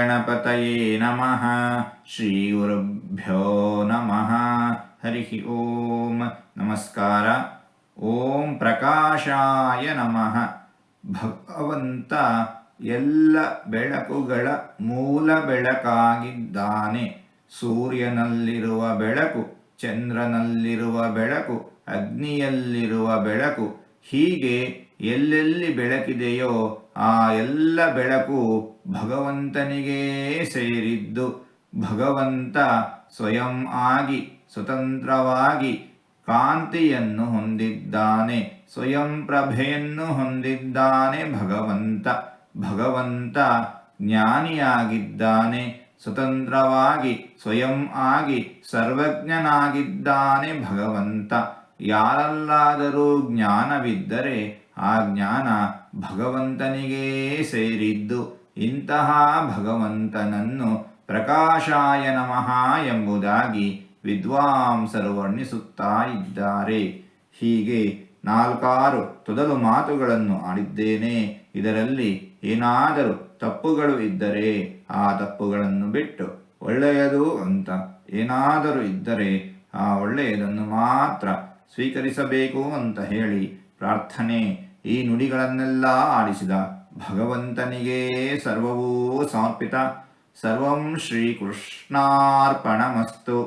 ಗಣಪತಯೇ ನಮಃ. ಶ್ರೀ ಗುರುಭ್ಯೋ ನಮಃ. ಹರಿ ಓಂ. ನಮಸ್ಕಾರ. ಓಂ ಪ್ರಕಾಶಾಯ ನಮಃ. ಭಗವಂತ ಎಲ್ಲ ಬೆಳಕುಗಳ ಮೂಲ ಬೆಳಕಾಗಿದ್ದಾನೆ. ಸೂರ್ಯನಲ್ಲಿರುವ ಬೆಳಕು, ಚಂದ್ರನಲ್ಲಿರುವ ಬೆಳಕು, ಅಗ್ನಿಯಲ್ಲಿರುವ ಬೆಳಕು, ಹೀಗೆ ಎಲ್ಲೆಲ್ಲಿ ಬೆಳಕಿದೆಯೋ ಆ ಎಲ್ಲ ಬೆಳಕು ಭಗವಂತನಿಗೇ ಸೇರಿದ್ದು. ಭಗವಂತ ಸ್ವಯಂ ಆಗಿ ಸ್ವತಂತ್ರವಾಗಿ ಕಾಂತಿಯನ್ನು ಹೊಂದಿದ್ದಾನೆ, ಸ್ವಯಂ ಪ್ರಭೆಯನ್ನು ಹೊಂದಿದ್ದಾನೆ. ಭಗವಂತ ಜ್ಞಾನಿಯಾಗಿದ್ದಾನೆ, ಸ್ವತಂತ್ರವಾಗಿ ಸ್ವಯಂ ಆಗಿ ಸರ್ವಜ್ಞನಾಗಿದ್ದಾನೆ. ಭಗವಂತ ಯಾರಲ್ಲಾದರೂ ಜ್ಞಾನವಿದ್ದರೆ ಆ ಜ್ಞಾನ ಭಗವಂತನಿಗೇ ಸೇರಿದ್ದು. ಇಂತಹ ಭಗವಂತನನ್ನು ಪ್ರಕಾಶಾಯ ನಮಃ ಎಂಬುದಾಗಿ ವಿದ್ವಾಂಸರು ವರ್ಣಿಸುತ್ತಾ ಇದ್ದಾರೆ. ಹೀಗೆ 4 ತೊದಲು ಮಾತುಗಳನ್ನು ಆಡಿದ್ದೇನೆ. ಇದರಲ್ಲಿ ಏನಾದರೂ ತಪ್ಪುಗಳು ಇದ್ದರೆ ಆ ತಪ್ಪುಗಳನ್ನು ಬಿಟ್ಟು ಒಳ್ಳೆಯದು ಅಂತ ಏನಾದರೂ ಇದ್ದರೆ ಆ ಒಳ್ಳೆಯದನ್ನು ಮಾತ್ರ ಸ್ವೀಕರಿಸಬೇಕು ಅಂತ ಹೇಳಿ ಪ್ರಾರ್ಥನೆ. ಈ ನುಡಿಗಳನ್ನೆಲ್ಲ ಆಡಿಸಿದ ಭಗವಂತನಿಗೇ ಸರ್ವವೂ ಸಮರ್ಪಿತ. ಸರ್ವಂ ಶ್ರೀಕೃಷ್ಣಾರ್ಪಣಮಸ್ತು.